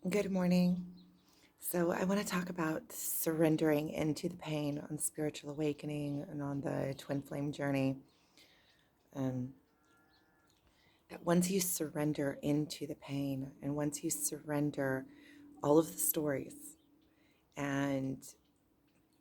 Good morning. So, I want to talk about surrendering into the pain on spiritual awakening and on the twin flame journey. Um, that once you surrender into the pain and once you surrender all of the stories and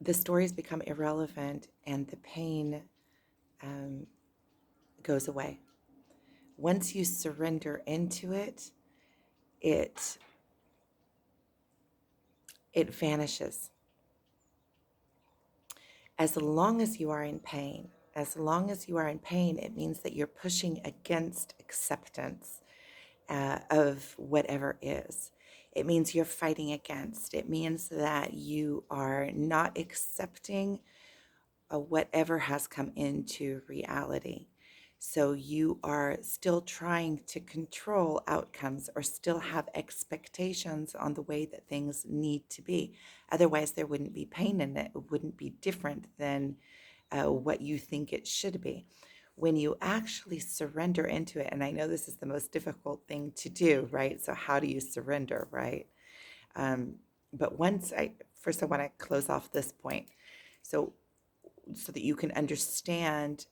the stories become irrelevant and the pain um, goes away. Once you surrender into it, it it vanishes. As long as you are in pain, as long as you are in pain, it means that you're pushing against acceptance of whatever is. It means you're fighting against. It means that you are not accepting whatever has come into reality. So you are still trying to control outcomes or still have expectations on the way that things need to be. Otherwise, there wouldn't be pain in it. It wouldn't be different than what you think it should be. When you actually surrender into it, and I know this is the most difficult thing to do, right? So, how do you surrender, right? Um, but first, I want to close off this point. So, so that you can understand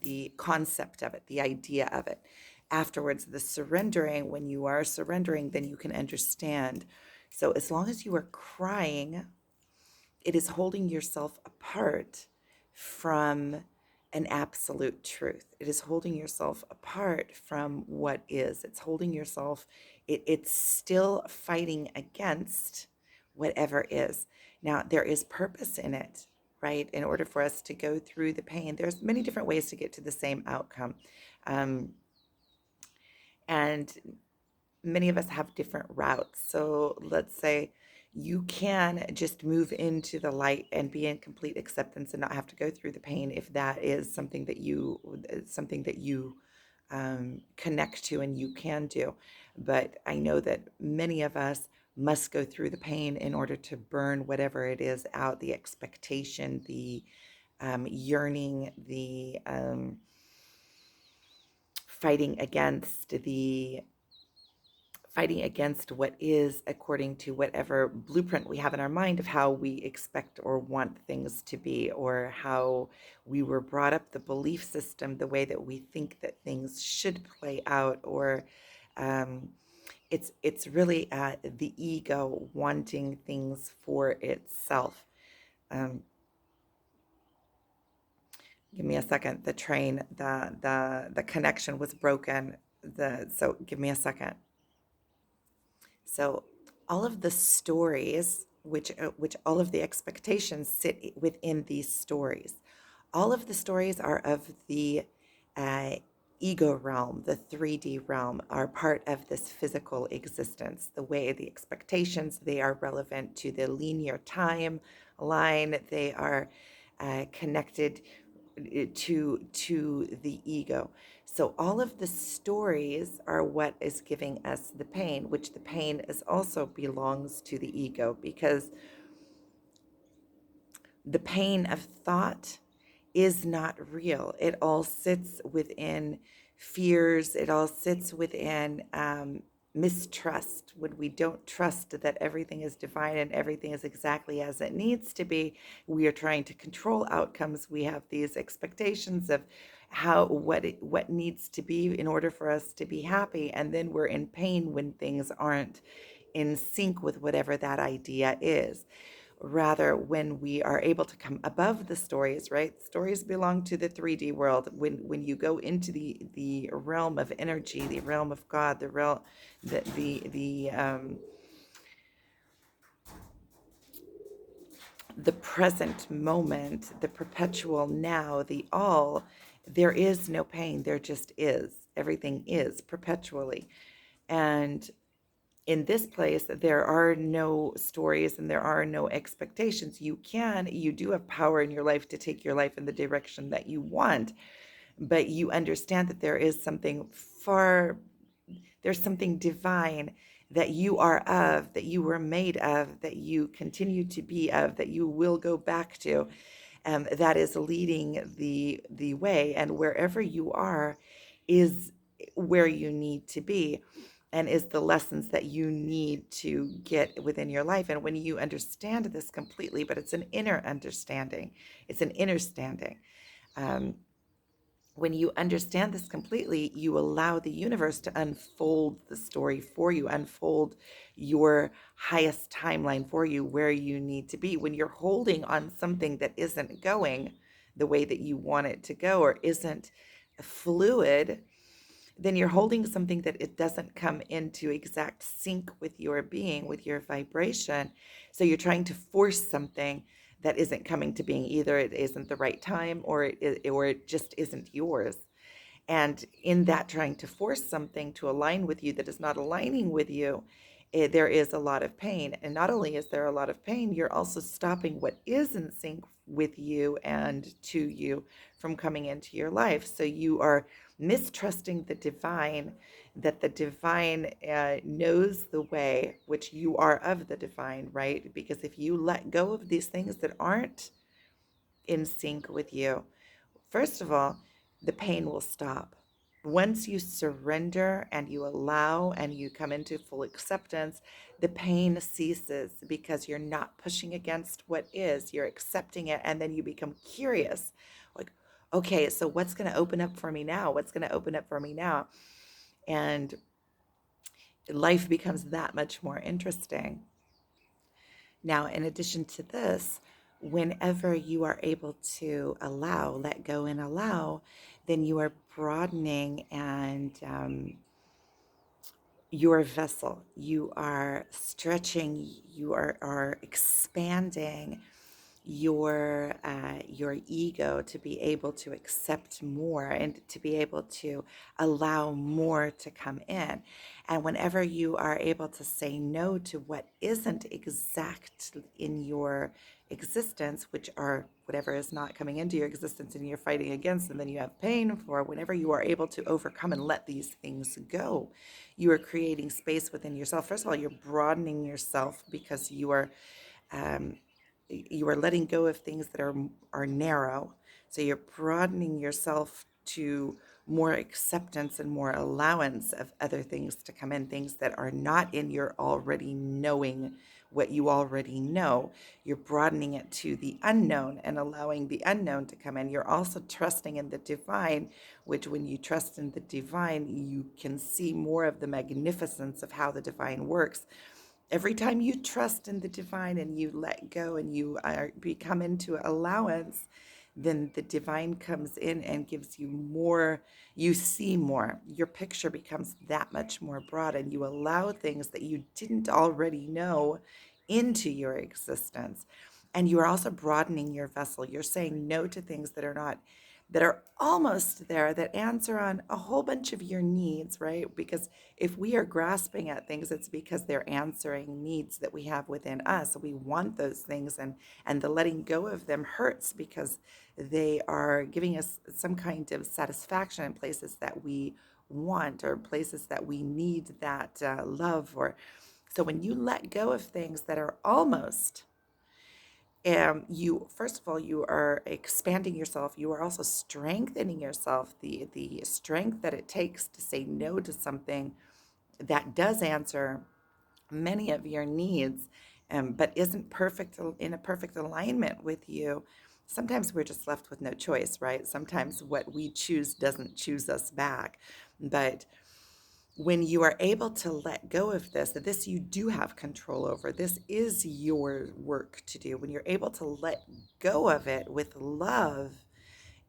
the concept of it, the idea of it. Afterwards, the surrendering, when you are surrendering, then you can understand. So, as long as you are crying, it is holding yourself apart from an absolute truth. It is holding yourself apart from what is. It's holding yourself, it's still fighting against whatever is. Now, there is purpose in it, right? In order for us to go through the pain, there's many different ways to get to the same outcome. Um, and many of us have different routes. So let's say you can just move into the light and be in complete acceptance and not have to go through the pain if that is something that you connect to and you can do. But I know that many of us must go through the pain in order to burn whatever it is out, the expectation, the yearning, the fighting against the fighting against what is according to whatever blueprint we have in our mind of how we expect or want things to be, or how we were brought up, the belief system, the way that we think that things should play out, or um, it's really the ego wanting things for itself. Um, Give me a second. The train, the connection was broken. So give me a second. So all of the stories, which all of the expectations sit within these stories. All of the stories are of the uh, ego realm, the 3D realm, are part of this physical existence. The way the expectations, they are relevant to the linear time line. They are connected to the ego. So all of the stories are what is giving us the pain, which the pain is also belongs to the ego, because the pain of thought is not real. It all sits within fears. It all sits within mistrust. When we don't trust that everything is divine and everything is exactly as it needs to be, we are trying to control outcomes. We have these expectations of what needs to be in order for us to be happy, and then we're in pain when things aren't in sync with whatever that idea is. Rather, when we are able to come above the stories, right? Stories belong to the 3D world. When you go into the realm of energy, the realm of God, the realm, the present moment, the perpetual now, the all, there is no pain. There just is. Everything is perpetually. And in this place, there are no stories and there are no expectations. You do have power in your life to take your life in the direction that you want, but you understand that there's something divine that you are of, that you were made of, that you continue to be of, that you will go back to, that is leading the way. And wherever you are is where you need to be. and is the lessons that you need to get within your life. And when you understand this completely, but it's an inner understanding, it's an inner standing. Um, when you understand this completely, you allow the universe to unfold the story for you, unfold your highest timeline for you, where you need to be. When you're holding on something that isn't going the way that you want it to go or isn't fluid, then you're holding something that it doesn't come into exact sync with your being, with your vibration. So you're trying to force something that isn't coming to being. Either it isn't the right time, or it just isn't yours. And in that, trying to force something to align with you that is not aligning with you, there is a lot of pain. And not only is there a lot of pain, you're also stopping what is in sync with you and to you from coming into your life. So you are mistrusting the divine, that the divine knows the way, which you are of the divine, right? Because if you let go of these things that aren't in sync with you, first of all, the pain will stop. Once you surrender and you allow and you come into full acceptance, the pain ceases because you're not pushing against what is, you're accepting it, and then you become curious. Like, okay, so what's going to open up for me now? What's going to open up for me now? And life becomes that much more interesting. Now, in addition to this, whenever you are able to allow, let go and allow, then you are broadening and your vessel. You are stretching, are expanding your ego to be able to accept more and to be able to allow more to come in. And whenever you are able to say no to what isn't exact in your existence, which are whatever is not coming into your existence and you're fighting against, and then you have pain for, whenever you are able to overcome and let these things go, you are creating space within yourself. First of all, you're broadening yourself because um, you are letting go of things that are narrow. So you're broadening yourself to more acceptance and more allowance of other things to come in, things that are not in your already knowing what you already know. You're broadening it to the unknown and allowing the unknown to come in. You're also trusting in the divine, which when you trust in the divine, you can see more of the magnificence of how the divine works. Every time you trust in the divine and you let go and become into allowance, then the divine comes in and gives you more. You see more. Your picture becomes that much more broad, and you allow things that you didn't already know into your existence. And you are also broadening your vessel. You're saying no to things that are not, that are almost there, that answer on a whole bunch of your needs, right? Because if we are grasping at things, it's because they're answering needs that we have within us. We want those things, and the letting go of them hurts because they are giving us some kind of satisfaction in places that we want, or places that we need that love. Or so when you let go of things that are almost, you, first of all, you are expanding yourself. You are also strengthening yourself. The strength that it takes to say no to something that does answer many of your needs, but isn't perfect, in a perfect alignment with you. Sometimes we're just left with no choice, right? Sometimes what we choose doesn't choose us back. But when you are able to let go of this you do have control over. This is your work to do. When you're able to let go of it with love,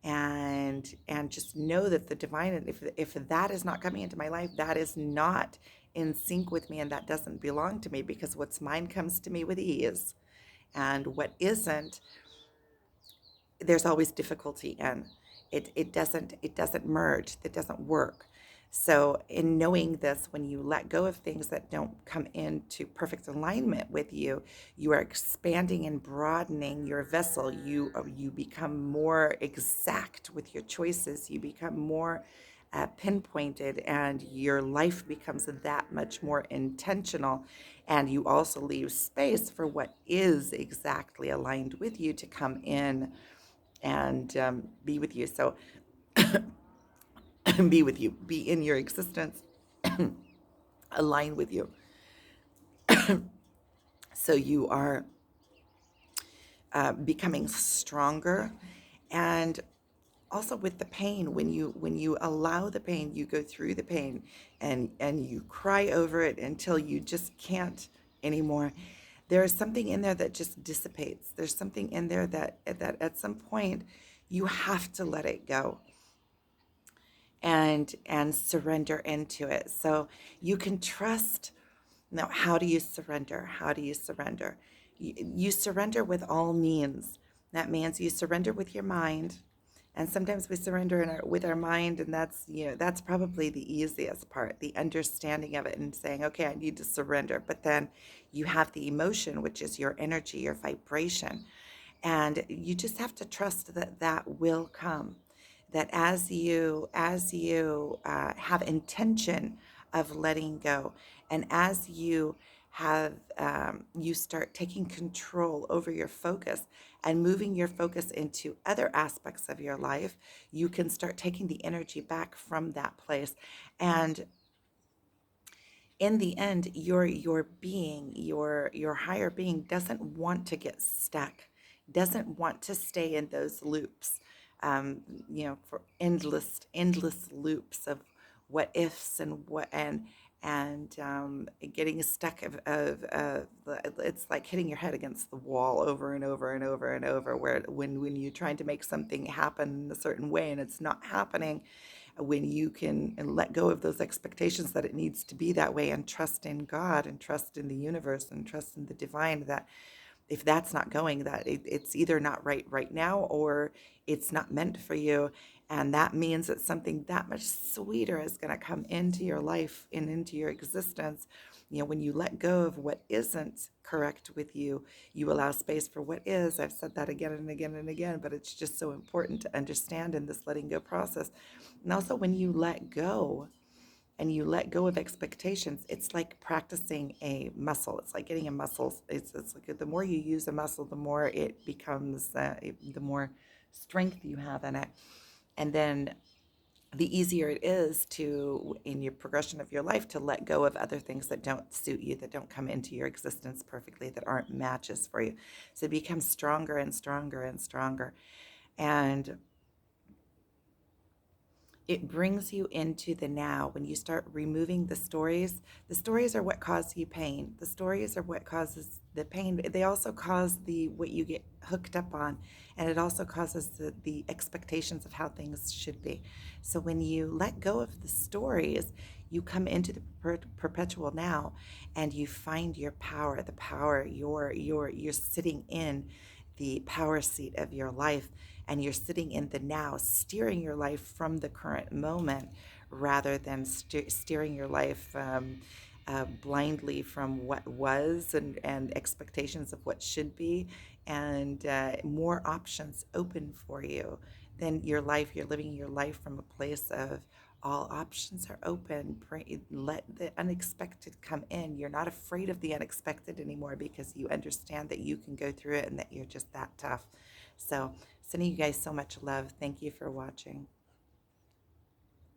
and just know that the divine, if that is not coming into my life, that is not in sync with me, and that doesn't belong to me, because what's mine comes to me with ease, and what isn't, there's always difficulty in it doesn't merge, it doesn't work. So in knowing this, when you let go of things that don't come into perfect alignment with you, you are expanding and broadening your vessel. You become more exact with your choices. You become more pinpointed, and your life becomes that much more intentional. And you also leave space for what is exactly aligned with you to come in and be with you. So be with you, be in your existence, align with you. So you are becoming stronger. And also with the pain, when you allow the pain, you go through the pain, and you cry over it until you just can't anymore. There is something in there that just dissipates. There's something in there that at some point you have to let it go and surrender into it. So you can trust. Now, how do you surrender? How do you surrender? You surrender with all means. That means you surrender with your mind. And sometimes we surrender with our mind, and that's probably the easiest part, the understanding of it and saying, okay, I need to surrender. But then you have the emotion, which is your energy, your vibration, and you just have to trust that that will come, that as you have intention of letting go, and as you start taking control over your focus and moving your focus into other aspects of your life, you can start taking the energy back from that place. And in the end, your being, your higher being doesn't want to get stuck, doesn't want to stay in those loops, for endless loops of what ifs and getting stuck it's like hitting your head against the wall over and over and over and over, where when you're trying to make something happen a certain way and it's not happening, when you can let go of those expectations that it needs to be that way, and trust in God and trust in the universe and trust in the divine, that if that's not going, that it's either not right now, or it's not meant for you. And that means that something that much sweeter is going to come into your life and into your existence. When you let go of what isn't correct with you, you allow space for what is. I've said that again and again and again, but it's just so important to understand in this letting go process. And also, when you let go, and you let go of expectations, it's like practicing a muscle. It's like getting a muscle. It's like the more you use a muscle, the more it becomes, the more strength you have in it. And then the easier it is to, in your progression of your life, to let go of other things that don't suit you, that don't come into your existence perfectly, that aren't matches for you. So it becomes stronger and stronger and stronger. And it brings you into the now. When you start removing the stories are what cause you pain. The stories are what causes the pain. They also cause the what you get hooked up on, and it also causes the expectations of how things should be. So when you let go of the stories, you come into the perpetual now, and you find your power, the power you're sitting in the power seat of your life, and you're sitting in the now, steering your life from the current moment, rather than steering your life blindly from what was, and expectations of what should be, and more options open for you. Then your life, you're living your life from a place of all options are open. Let the unexpected come in. You're not afraid of the unexpected anymore, because you understand that you can go through it and that you're just that tough. So, sending you guys so much love. Thank you for watching.